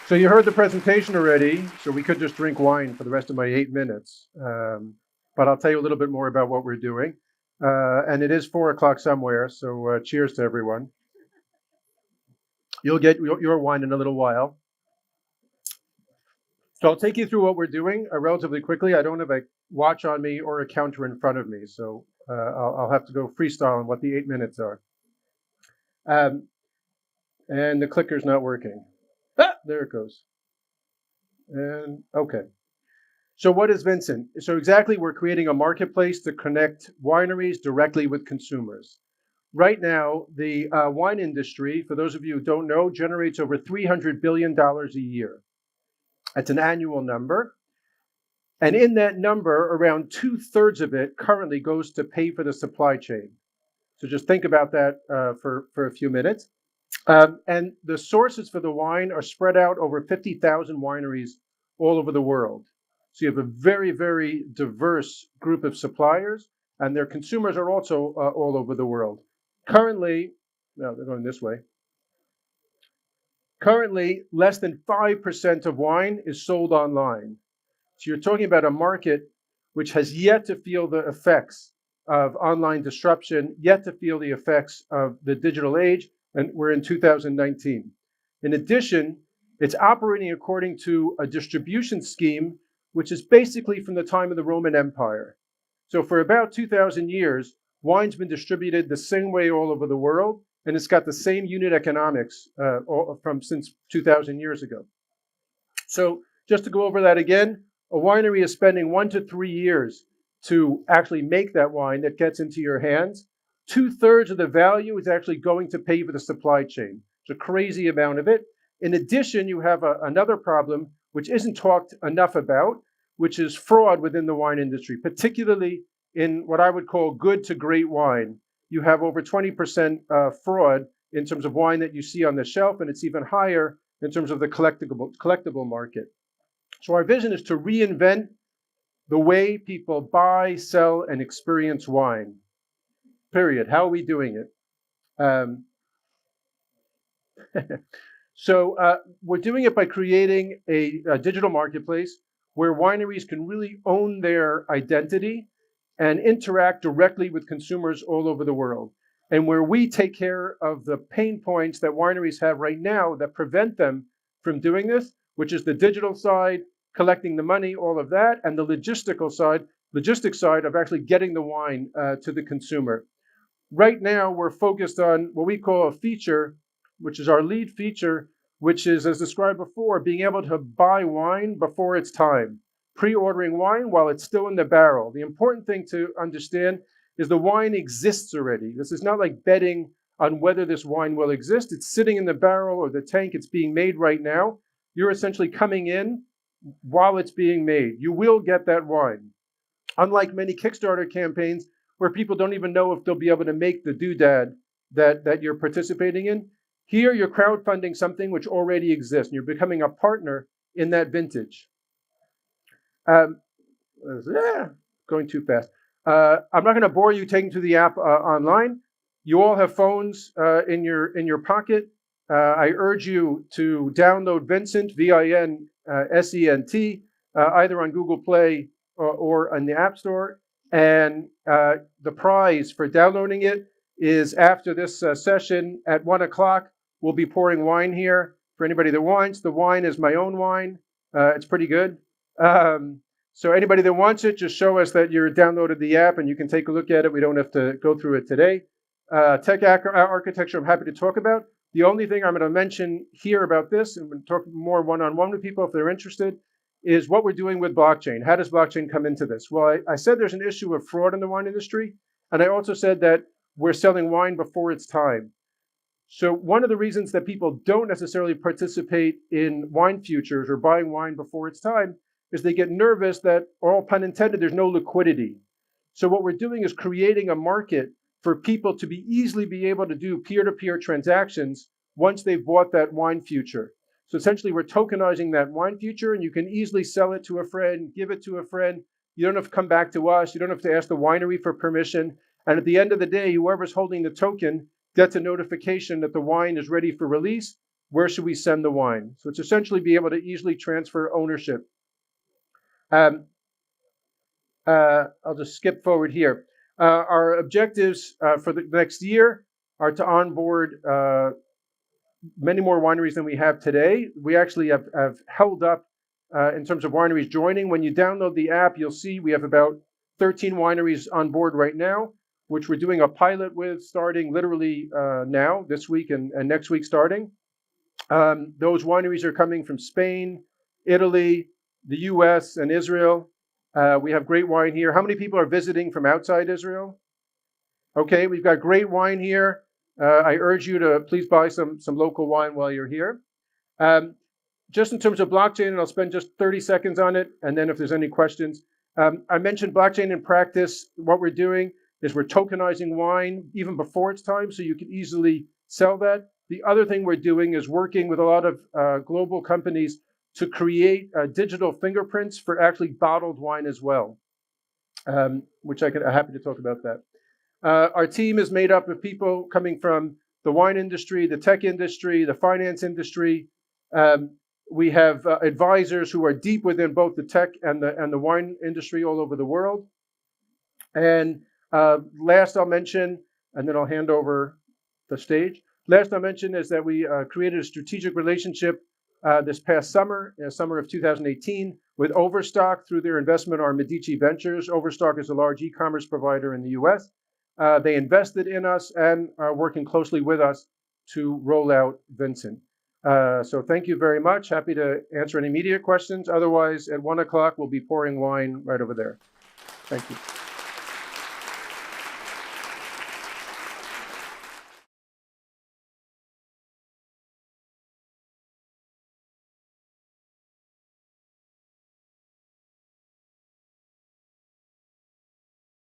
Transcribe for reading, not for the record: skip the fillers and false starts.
So you heard the presentation already, so we could just drink wine for the rest of my 8 minutes. But I'll tell you a little bit more about what we're doing. And it is 4 o'clock somewhere, so cheers to everyone. You'll get your wine in a little while. So I'll take you through what we're doing relatively quickly. I don't have a watch on me or a counter in front of me, so I'll have to go freestyle on what the 8 minutes are. And the clicker's not working. There it goes. And okay. So what is Vinsent? So exactly, we're creating a marketplace to connect wineries directly with consumers. Right now, the wine industry, for those of you who don't know, generates over $300 billion a year. That's an annual number. And in that number, around 2/3 of it currently goes to pay for the supply chain. So just think about that for a few minutes. And the sources for the wine are spread out over 50,000 wineries all over the world. So you have a very, very diverse group of suppliers, and their consumers are also all over the world. Currently, no, they're going this way. Currently, less than 5% of wine is sold online. So you're talking about a market which has yet to feel the effects of online disruption, yet to feel the effects of the digital age, and we're in 2019. In addition, it's operating according to a distribution scheme which is basically from the time of the Roman Empire. So for about 2,000 years, wine's been distributed the same way all over the world, and it's got the same unit economics from since 2,000 years ago. So just to go over that again, a winery is spending 1 to 3 years to actually make that wine that gets into your hands. 2/3 of the value is actually going to pay for the supply chain. It's a crazy amount of it. In addition, you have another problem which isn't talked enough about, which is fraud within the wine industry, particularly in what I would call good to great wine. You have over 20% fraud in terms of wine that you see on the shelf, and it's even higher in terms of the collectible market. So our vision is to reinvent the way people buy, sell, and experience wine. Period. How are we doing it? So we're doing it by creating a digital marketplace where wineries can really own their identity and interact directly with consumers all over the world, and where we take care of the pain points that wineries have right now that prevent them from doing this, which is the digital side, collecting the money, all of that, and the logistics side of actually getting the wine to the consumer. Right now, we're focused on what we call a feature, which is our lead feature, which is, as described before, being able to buy wine before it's time, pre-ordering wine while it's still in the barrel. The important thing to understand is the wine exists already. This is not like betting on whether this wine will exist. It's sitting in the barrel or the tank. It's being made right now. You're essentially coming in while it's being made. You will get that wine. Unlike many Kickstarter campaigns where people don't even know if they'll be able to make the doodad that you're participating in, here you're crowdfunding something which already exists, and you're becoming a partner in that vintage. Going too fast. I'm not going to bore you taking to the app online. You all have phones in your pocket. I urge you to download Vinsent, Vinsent, either on Google Play or on the App Store. And the prize for downloading it is after this session at 1 o'clock. We'll be pouring wine here for anybody that wants. The wine is my own wine. It's pretty good. So anybody that wants it, just show us that you're downloaded the app and you can take a look at it. We don't have to go through it today. Tech architecture, I'm happy to talk about. The only thing I'm going to mention here about this, and we'll talk more one-on-one with people if they're interested, is what we're doing with blockchain. How does blockchain come into this? Well, I said there's an issue of fraud in the wine industry, and I also said that we're selling wine before it's time. So one of the reasons that people don't necessarily participate in wine futures or buying wine before it's time is they get nervous that, all pun intended, there's no liquidity. So what we're doing is creating a market for people to easily be able to do peer-to-peer transactions once they've bought that wine future. So essentially, we're tokenizing that wine future, and you can easily sell it to a friend, give it to a friend. You don't have to come back to us. You don't have to ask the winery for permission. And at the end of the day, whoever's holding the token gets a notification that the wine is ready for release, where should we send the wine? So it's essentially be able to easily transfer ownership. I'll just skip forward here. Our objectives for the next year are to onboard many more wineries than we have today. We actually have held up in terms of wineries joining. When you download the app, you'll see we have about 13 wineries on board right now, which we're doing a pilot with starting literally now, this week and next week starting. Those wineries are coming from Spain, Italy, the US, and Israel. We have great wine here. How many people are visiting from outside Israel? Okay, we've got great wine here. I urge you to please buy some local wine while you're here. Just in terms of blockchain, and I'll spend just 30 seconds on it, and then if there's any questions. I mentioned blockchain in practice. What we're doing is we're tokenizing wine even before it's time, so you can easily sell that. The other thing we're doing is working with a lot of global companies to create digital fingerprints for actually bottled wine as well, which I'm happy to talk about that. Our team is made up of people coming from the wine industry, the tech industry, the finance industry. We have advisors who are deep within both the tech and the wine industry all over the world. And last I'll mention, and then I'll hand over the stage. Last I'll mention is that we created a strategic relationship this past summer, summer of 2018, with Overstock through their investment arm Medici Ventures. Overstock is a large e-commerce provider in the US. They invested in us and are working closely with us to roll out Vinsent. So thank you very much. Happy to answer any immediate questions. Otherwise, at 1 o'clock, we'll be pouring wine right over there. Thank you.